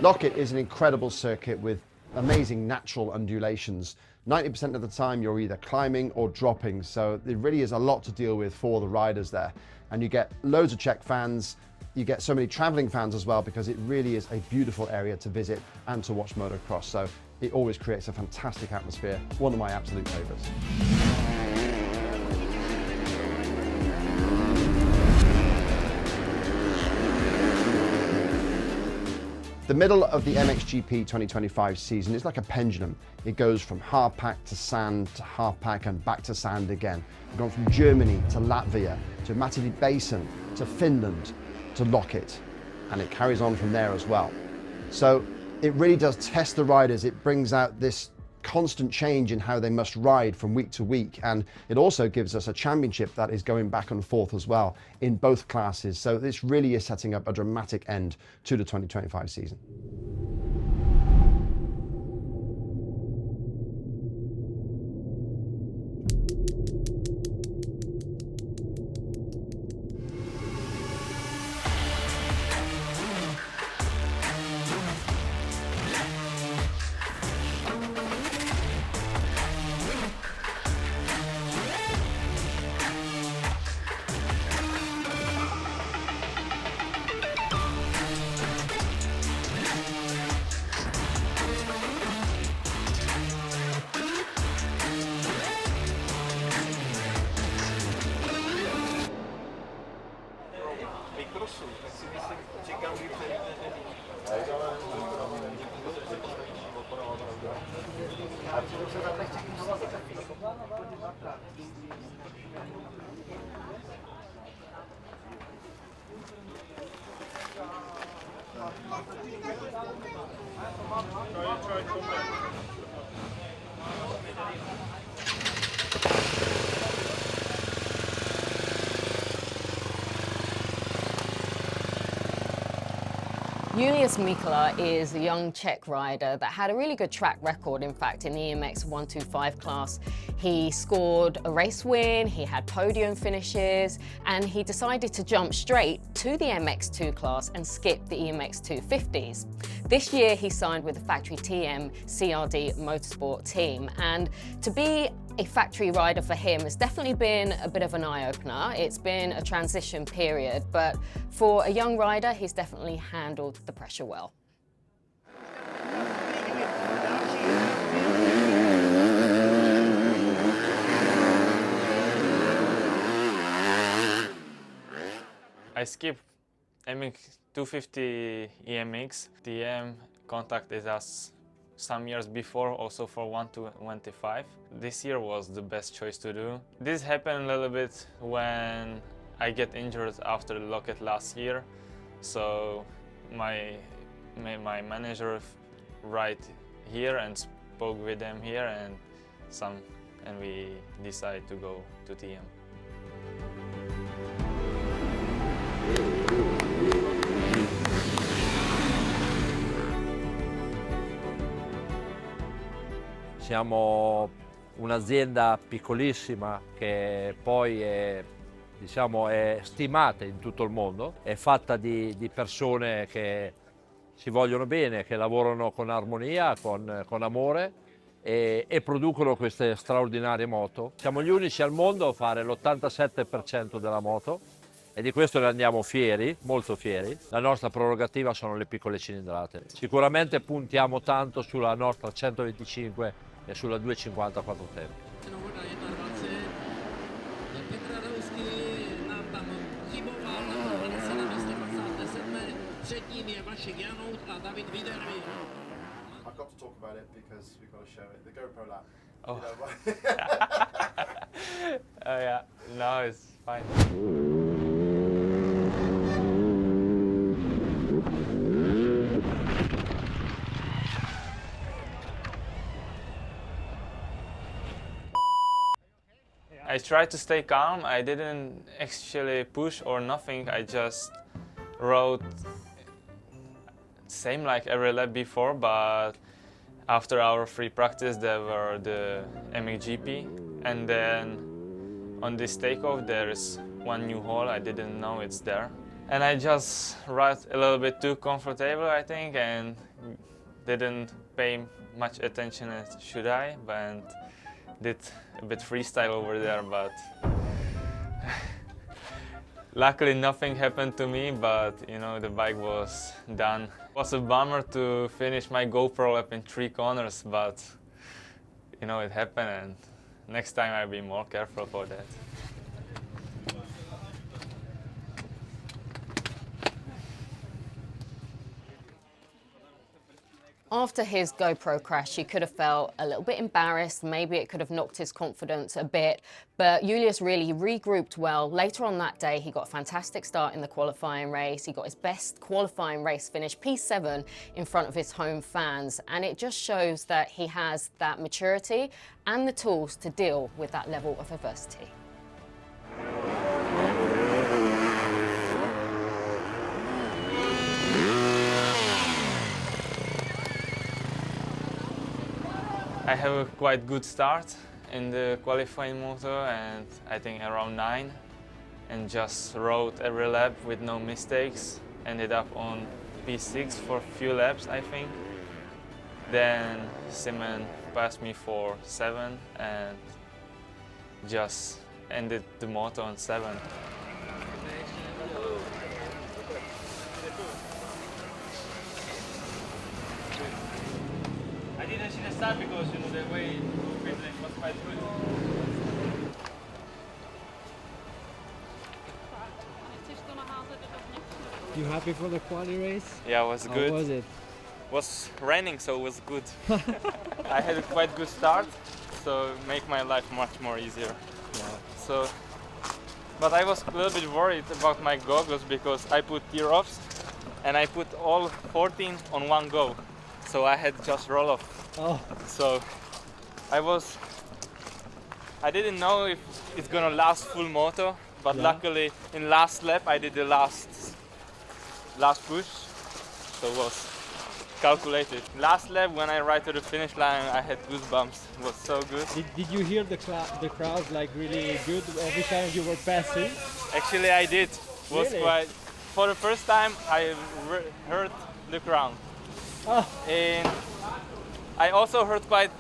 Loket is an incredible circuit with amazing natural undulations. 90% of the time you're either climbing or dropping, so there really is a lot to deal with for the riders there. And you get loads of Czech fans, you get so many traveling fans as well, because it really is a beautiful area to visit and to watch motocross. So it always creates a fantastic atmosphere, one of my absolute favorites. The middle of the MXGP 2025 season is like a pendulum. It goes from hard pack to sand to hard pack and back to sand again. We've gone from Germany to Latvia to Matidi Basin to Finland to Loket, and it carries on from there as well. So it really does test the riders. It brings out this constant change in how they must ride from week to week, and it also gives us a championship that is going back and forth as well in both classes. So this really is setting up a dramatic end to the 2025 season. Julius Mikula is a young Czech rider that had a really good track record, in fact, in the EMX 125 class. He scored a race win, he had podium finishes, and he decided to jump straight to the MX2 class and skip the EMX 250s. This year, he signed with the factory TM CRD Motorsport team, and to be a factory rider for him has definitely been a bit of an eye-opener. It's been a transition period, but for a young rider, he's definitely handled the pressure well. I skipped MX 250 EMX. TM contacted us some years before, also for 125. This year was the best choice to do. This happened a little bit when I get injured after the Loket last year. So my manager right here and spoke with them here, and we decided to go to TM. Siamo un'azienda piccolissima che poi è stimata in tutto il mondo, è fatta di persone che si vogliono bene, che lavorano con armonia, con amore e producono queste straordinarie moto. Siamo gli unici al mondo a fare l'87% della moto e di questo ne andiamo fieri, molto fieri. La nostra prerogativa sono le piccole cilindrate. Sicuramente puntiamo tanto sulla nostra 125 e sulla 250 quattro tempi. I've got to talk about it because we've got to show it. The GoPro lap. Oh. Oh yeah, no, it's fine. I tried to stay calm. I didn't actually push or nothing. I just rode same like every lap before, but after our free practice there were the MXGP, and then on this takeoff there is one new hole. I didn't know it's there, And I just rode a little bit too comfortable, I think, and didn't pay much attention as should I, but did a bit freestyle over there, but luckily nothing happened to me, but you know, the bike was done. It was a bummer to finish my GoPro lap in 3 corners, but you know, it happened, and next time I'll be more careful for that. After his GoPro crash, he could have felt a little bit embarrassed. Maybe it could have knocked his confidence a bit, but Julius really regrouped well. Later on that day, he got a fantastic start in the qualifying race. He got his best qualifying race finish, P7, in front of his home fans. And it just shows that he has that maturity and the tools to deal with that level of adversity. I have a quite good start in the qualifying motor, and I think around 9, and just rode every lap with no mistakes. Ended up on P6 for a few laps, I think. Then Simon passed me for 7 and just ended the motor on 7. I didn't see the start because you know the way it was quite good. You happy for the quali race? Yeah, it was good. How was it? Was raining, so it was good. I had a quite good start, so make my life much more easier. Yeah. So, but I was a little bit worried about my goggles because I put tear-offs and I put all 14 on one go. So I had just roll off. Oh, So I didn't know if it's gonna last full motor, but Yeah. luckily in last lap I did the last push, so it was calculated. Last lap when I ride to the finish line I had goosebumps. It was so good. did you hear the crowd like really good every time you were passing? Actually I did. Was Really? quite. For the first time I heard the crowd. Oh, And I also heard quite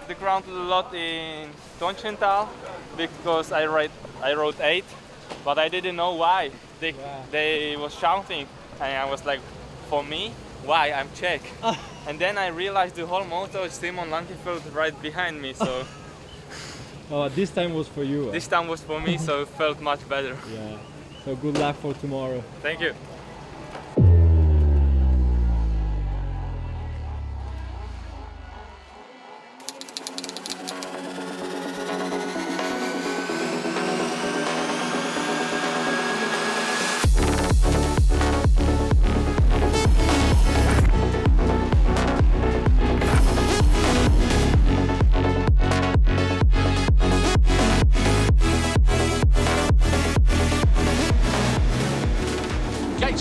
the ground a lot in Tonchental because I rode 8, but I didn't know why. They was shouting, and I was like, for me, why? I'm Czech. And then I realized the whole motor is Simon Langenfeld right behind me, so oh, this time was for you. this time was for me, so it felt much better. Yeah. So good luck for tomorrow. Thank you.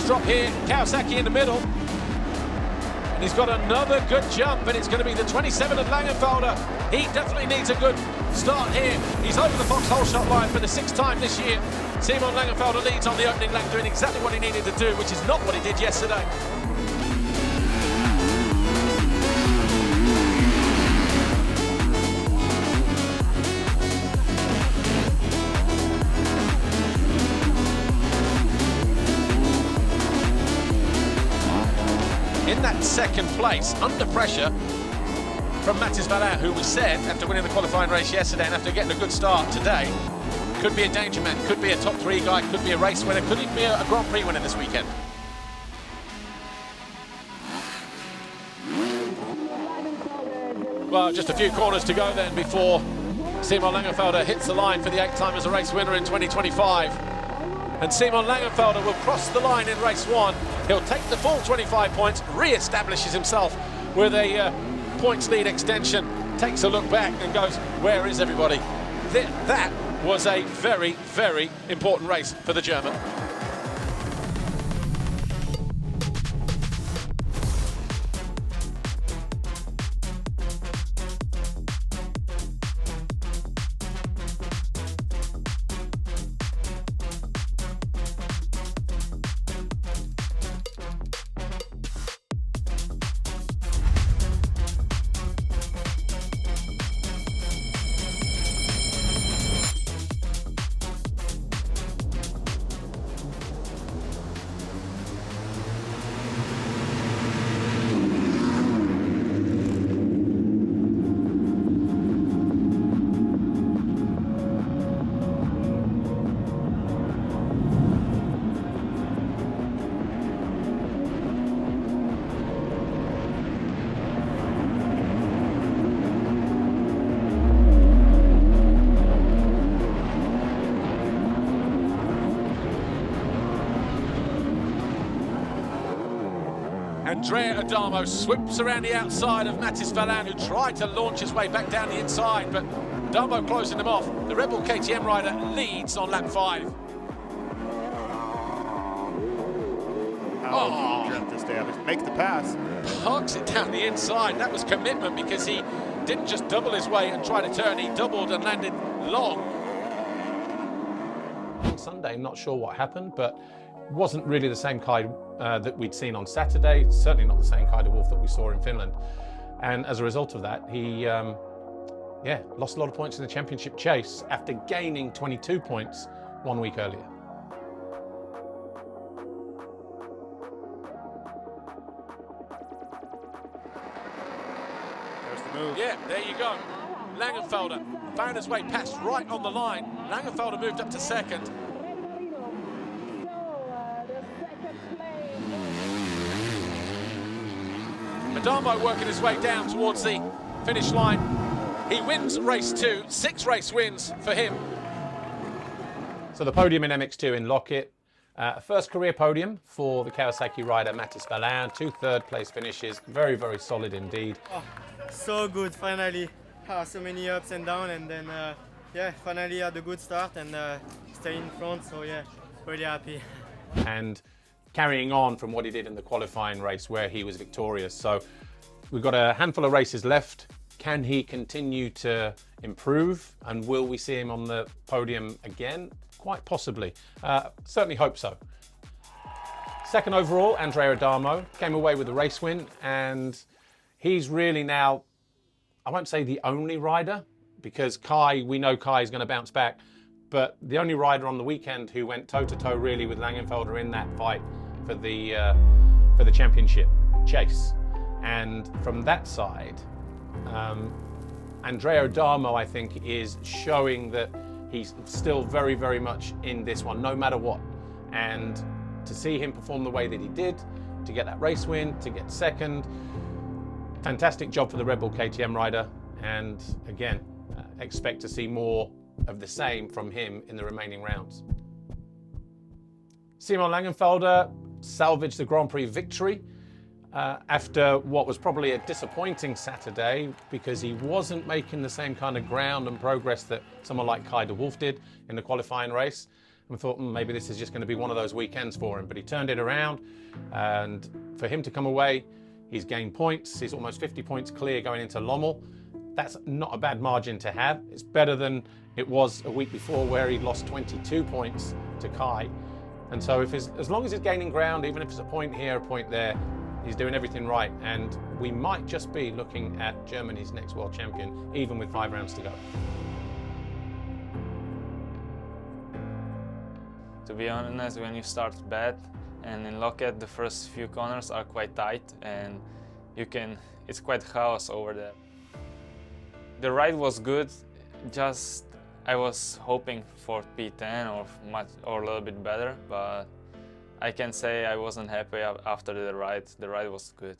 Drop here, Kawasaki in the middle, and he's got another good jump, and it's going to be the 27 of Langenfelder. He definitely needs a good start here. He's over the foxhole shot line for the 6th time this year. Simon Langenfelder leads on the opening lap, doing exactly what he needed to do, which is not what he did yesterday. In that 2nd place, under pressure from Mathis Valin, who we said, after winning the qualifying race yesterday and after getting a good start today, could be a danger man, could be a top 3 guy, could be a race winner, could even be a Grand Prix winner this weekend. Well, just a few corners to go then before Simon Langenfelder hits the line for the 8th time as a race winner in 2025. And Simon Langenfelder will cross the line in race 1. He'll take the full 25 points, re-establishes himself with a points lead extension, takes a look back and goes, where is everybody? That was a very, very important race for the German. Andrea Adamo sweeps around the outside of Mattis Valan, who tried to launch his way back down the inside, but Adamo closing them off. The Red Bull KTM rider leads on lap 5. To stay up, make the pass. Parks it down the inside. That was commitment, because he didn't just double his way and try to turn, he doubled and landed long. On Sunday, not sure what happened, but wasn't really the same Kai that we'd seen on Saturday, certainly not the same Kai de Wolf that we saw in Finland. And as a result of that, he lost a lot of points in the championship chase after gaining 22 points 1 week earlier. Move. Yeah, there you go. Langenfelder found his way past right on the line. Langenfelder moved up to second. Adamo working his way down towards the finish line. He wins race 2, 6 race wins for him. So the podium in MX2 in Loket. First career podium for the Kawasaki rider Mattis Valan, 2 third-place finishes, very, very solid indeed. Oh, so good, finally. So many ups and downs, and then finally had a good start and stay in front, so yeah, really happy. And carrying on from what he did in the qualifying race where he was victorious. So we've got a handful of races left. Can he continue to improve, and will we see him on the podium again? Quite possibly. Certainly hope so. Second overall, Andrea Adamo came away with the race win, and he's really now, I won't say the only rider, because we know Kai is going to bounce back, but the only rider on the weekend who went toe-to-toe really with Langenfelder in that fight for the championship chase. And from that side, Andrea Adamo, I think, is showing that he's still very, very much in this one, no matter what. And to see him perform the way that he did, to get that race win, to get second, fantastic job for the Red Bull KTM rider. And again, expect to see more of the same from him in the remaining rounds. Simon Langenfelder salvaged the Grand Prix victory after what was probably a disappointing Saturday, because he wasn't making the same kind of ground and progress that someone like Kai de Wolf did in the qualifying race. And we thought maybe this is just going to be one of those weekends for him, but he turned it around, and for him to come away, he's gained points. He's almost 50 points clear going into Lommel. That's not a bad margin to have. It's better than it was a week before, where he lost 22 points to Kai. And so as long as he's gaining ground, even if it's a point here, a point there, he's doing everything right, and we might just be looking at Germany's next world champion, even with 5 rounds to go. To be honest, when you start bad, and in Loket the first few corners are quite tight, and it's quite chaos over there. The ride was good, just I was hoping for P10 or a little bit better, but I can say I wasn't happy after the ride. The ride was good.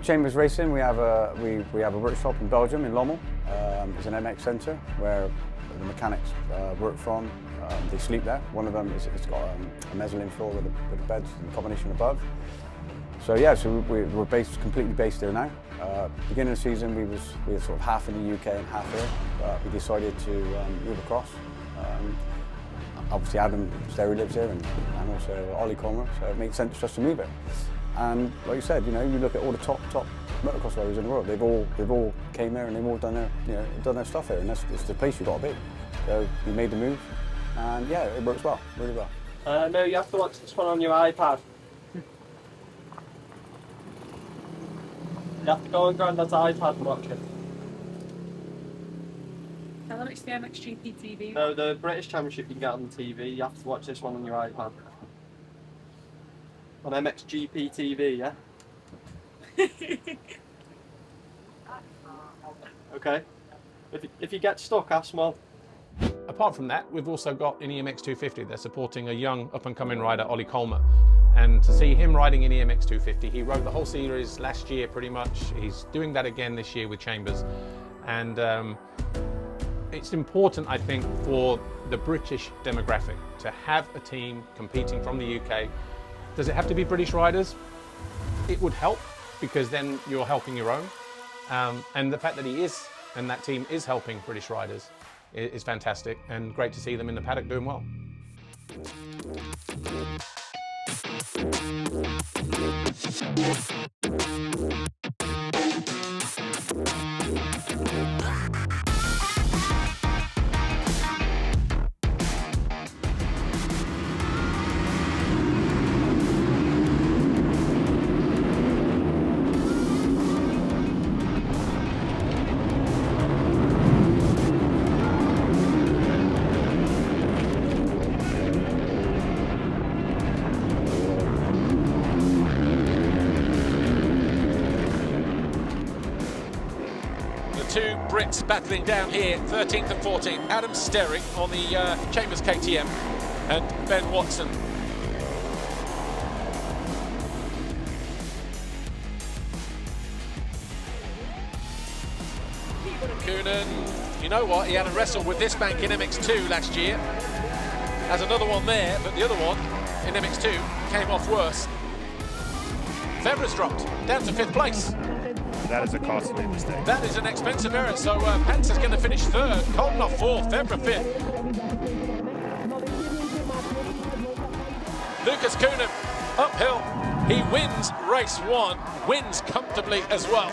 Chambers Racing, we have a workshop in Belgium, in Lommel. It's an MX centre where the mechanics work from. They sleep there. One of them it's got a mezzanine floor with a bed and combination above. So yeah, we're completely based there now. Beginning of the season, we were sort of half in the UK and half here, but we decided to move across. Obviously, Adam Sterry lives here, and also Ollie Colmer, so it makes sense just to move it. And like you said, you look at all the top motocross riders in the world. They've all came here and they've all done their stuff here, and it's the place you've got to be. So we made the move, and yeah, it works well, really well. No, you have to watch this one on your iPad. You have to go on Grandad's iPad and watch it. Tell them it's the MXGP-TV. No, the British Championship you can get on the TV. You have to watch this one on your iPad. On MXGP-TV, yeah? Okay. If you get stuck, ask Mel. Apart from that, we've also got in the MX250, they're supporting a young up-and-coming rider, Ollie Colmer. And to see him riding in EMX 250, he rode the whole series last year pretty much. He's doing that again this year with Chambers. And it's important, I think, for the British demographic to have a team competing from the UK. Does it have to be British riders? It would help, because then you're helping your own. And the fact that he is, and that team is helping British riders is fantastic, and great to see them in the paddock doing well. Two Brits battling down here, 13th and 14th. Adam Sterry on the Chambers KTM and Ben Watson. Coonan, you know what, he had a wrestle with this bank in MX2 last year. Has another one there, but the other one in MX2 came off worse. Febvre's dropped down to 5th place. That is a costly mistake. That is an expensive error, so Pence is going to finish 3rd, Coldenhoff 4th, Febvre 5th. Lucas Coonan, uphill, he wins race 1, wins comfortably as well.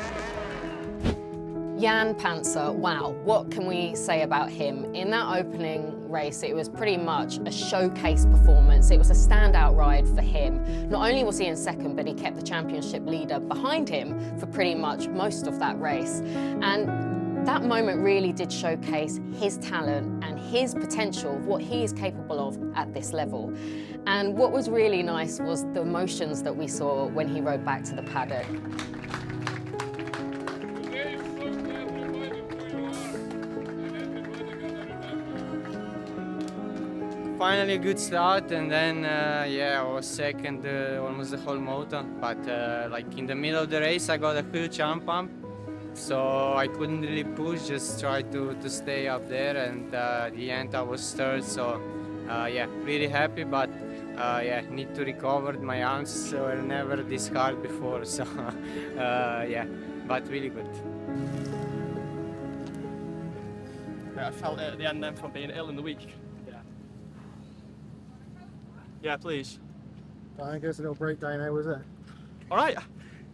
Jan Panzer, wow, what can we say about him? In that opening race, it was pretty much a showcase performance. It was a standout ride for him. Not only was he in 2nd, but he kept the championship leader behind him for pretty much most of that race. And that moment really did showcase his talent and his potential, what he is capable of at this level. And what was really nice was the emotions that we saw when he rode back to the paddock. Finally a good start, and then yeah, I was 2nd almost the whole moto, but like in the middle of the race I got a huge arm pump, so I couldn't really push, just tried to stay up there, and the end I was 3rd, so yeah, really happy, but yeah, need to recover. My arms were never this hard before, so yeah, but really good. Yeah, I felt it at the end then from being ill in the week. Yeah, please. I guess a little breakdown, how was it? All right.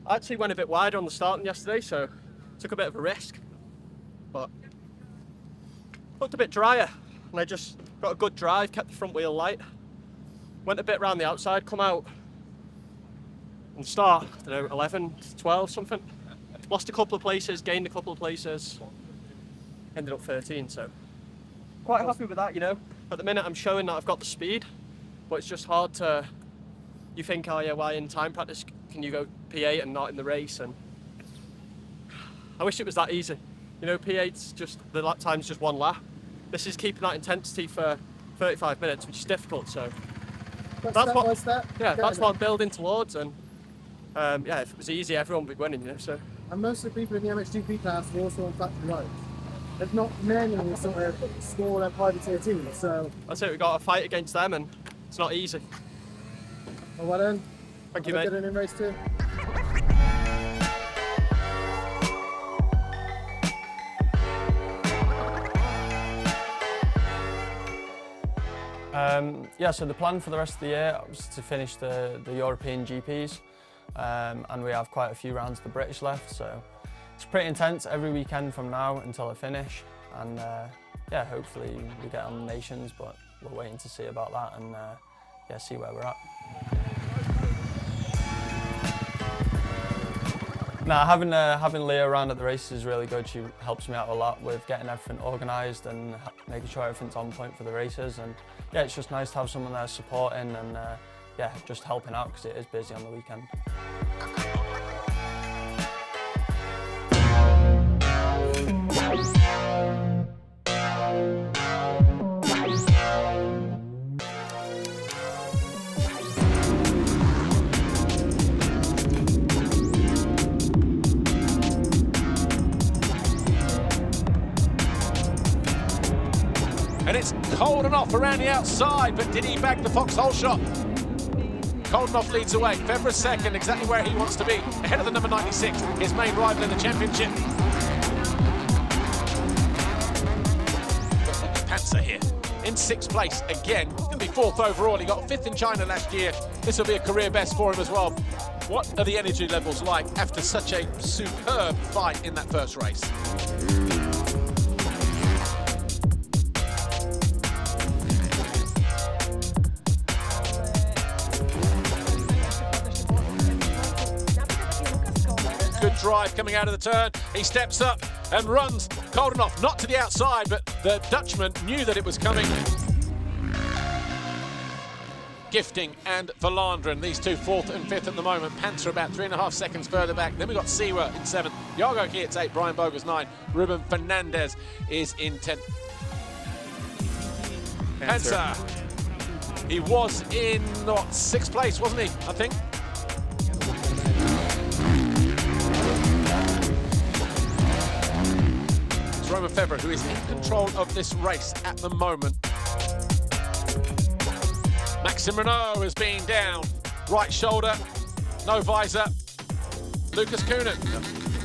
I actually went a bit wider on the starting yesterday, so took a bit of a risk. But looked a bit drier, and I just got a good drive, kept the front wheel light. Went a bit around the outside, come out and start, I don't know, 11, 12, something. Lost a couple of places, gained a couple of places. Ended up 13, so quite happy with that, you know. At the minute, I'm showing that I've got the speed. But it's just hard to, you think, oh yeah, why in time practice can you go P8 and not in the race? And I wish it was that easy. You know, P8's just, the lap time's just 1 lap. This is keeping that intensity for 35 minutes, which is difficult, so. That's what I'm building towards, and yeah, if it was easy, everyone would be winning, you know, so. And most of the people in the MXGP class are also on factory roads. There's not many sort of smaller privateer teams, so. That's it, we've got to fight against them, and it's not easy. Well done. Thank you, mate. Good in race 2. Yeah, so the plan for the rest of the year was to finish the European GPs, and we have quite a few rounds of the British left, so it's pretty intense every weekend from now until I finish, and yeah, hopefully we get on the nations, but we're waiting to see about that and yeah, see where we're at. Now, having Leah around at the races is really good. She helps me out a lot with getting everything organised and making sure everything's on point for the races. And yeah, it's just nice to have someone there supporting and yeah, just helping out because it is busy on the weekend. And it's Koldenoff around the outside, but did he bag the foxhole shot? Koldenoff leads away. Febvre second, exactly where he wants to be, ahead of the number 96, his main rival in the championship. But look at Panzer here, in 6th place again. He's going to be 4th overall. He got 5th in China last year. This will be a career best for him as well. What are the energy levels like after such a superb fight in that first race? Good drive coming out of the turn. He steps up and runs. Koldenoff not to the outside, but the Dutchman knew that it was coming. Gifting and Verlanderen, these two 4th and 5th at the moment. Panzer about 3.5 seconds further back. Then we've got Siwa in 7th. Jago Geertz 8, Brian Boger's 9. Ruben Fernandez is in 10th. Panzer. He was in, 6th place, wasn't he, I think? It's Romain Febvre who is in control of this race at the moment. Maxime Renaux has been down. Right shoulder, no visor. Lucas Koenen.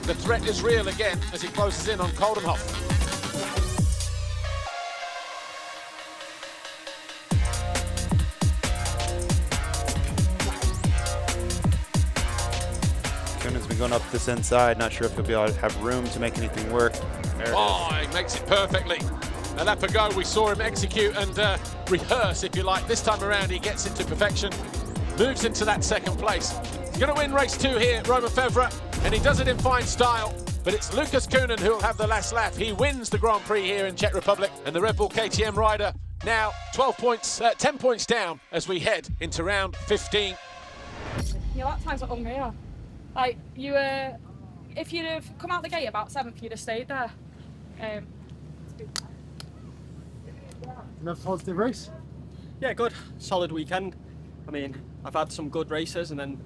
The threat is real again as he closes in on Koldenoff. Koenen's been going up this inside. Not sure if he'll be able to have room to make anything work. He makes it perfectly. A lap ago, we saw him execute and rehearse, if you like. This time around, he gets it to perfection. Moves into that 2nd place. He's going to win race 2 here, Romain Febvre, and he does it in fine style. But it's Lucas Koenen who will have the last lap. He wins the Grand Prix here in Czech Republic, and the Red Bull KTM rider now 10 points down as we head into round 15. Your lap times are unreal. Like, you if you'd have come out the gate about 7th, you'd have stayed there. Another positive race? Yeah, good. Solid weekend. I mean, I've had some good races and then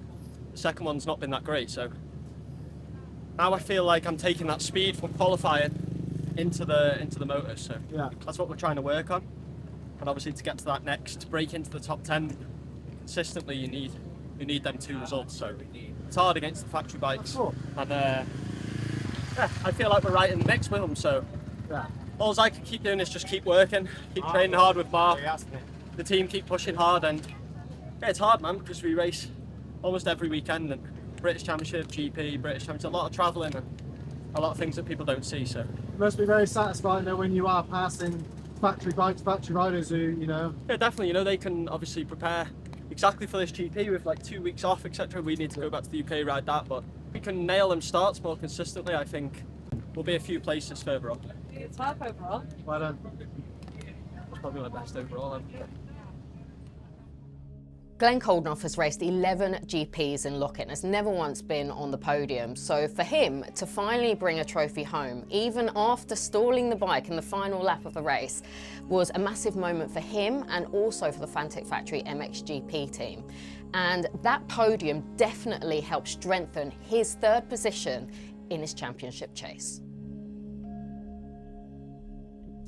the second one's not been that great, so now I feel like I'm taking that speed from qualifying into the motors, so yeah, that's what we're trying to work on. And obviously to get to that next break into the top 10 consistently, you need them 2 results, so it's hard against the factory bikes. And yeah, I feel like we're right in the mix with them, so yeah. All I can keep doing is just keep working, keep training hard with Mark, the team keep pushing hard, and yeah, it's hard, man, because we race almost every weekend, and British Championship, GP, British Championship, a lot of travelling and a lot of things that people don't see, so. It must be very satisfying though when you are passing factory bikes, factory riders who, you know. Yeah, definitely, you know, they can obviously prepare exactly for this GP with like 2 weeks off, etc. We need to go back to the UK, ride that, but if we can nail them starts more consistently, I think we'll be a few places further up. It's top overall. Well done. It's probably my best overall. Glenn Koldenoff has raced 11 GPs in Loket and has never once been on the podium. So for him to finally bring a trophy home, even after stalling the bike in the final lap of the race, was a massive moment for him and also for the Fantic Factory MXGP team. And that podium definitely helped strengthen his 3rd position in his championship chase.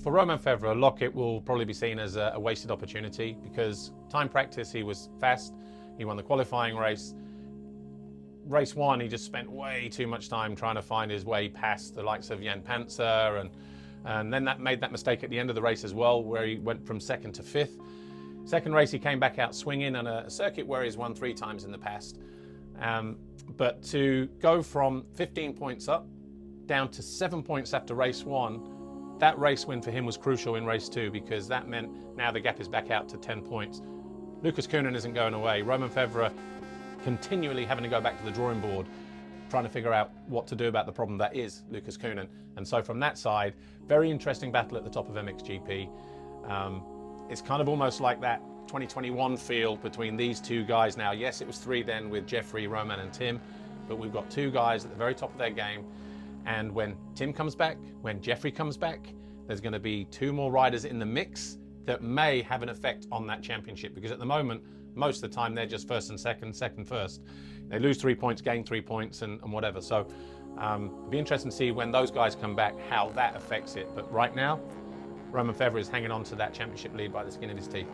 For Romain Febvre, Loket will probably be seen as a wasted opportunity because time practice, he was fast, he won the qualifying race. Race 1, he just spent way too much time trying to find his way past the likes of Jan Panzer, and then that made that mistake at the end of the race as well, where he went from 2nd to 5th. Second race, he came back out swinging on a circuit where he's won 3 times in the past. But to go from 15 points up down to 7 points after race 1, that race win for him was crucial in race 2 because that meant now the gap is back out to 10 points. Lucas Koenen isn't going away. Romain Febvre continually having to go back to the drawing board, trying to figure out what to do about the problem that is Lucas Koenen. And so from that side, very interesting battle at the top of MXGP. It's kind of almost like that 2021 feel between these 2 guys now. Yes, it was 3 then with Jeffrey, Roman and Tim, but we've got 2 guys at the very top of their game. And when Tim comes back, when Jeffrey comes back, there's going to be 2 more riders in the mix that may have an effect on that championship. Because at the moment, most of the time, they're just 1st and 2nd, 2nd, 1st. They lose 3 points, gain 3 points and whatever. So it'll be interesting to see when those guys come back, how that affects it. But right now, Roman Federer is hanging on to that championship lead by the skin of his teeth.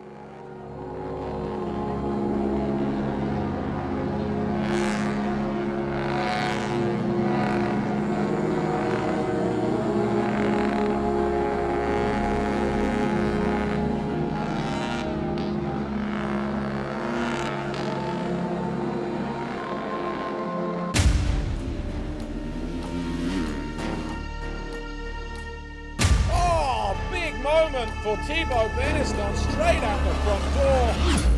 Moment for Thibaut Beniston straight out the front door.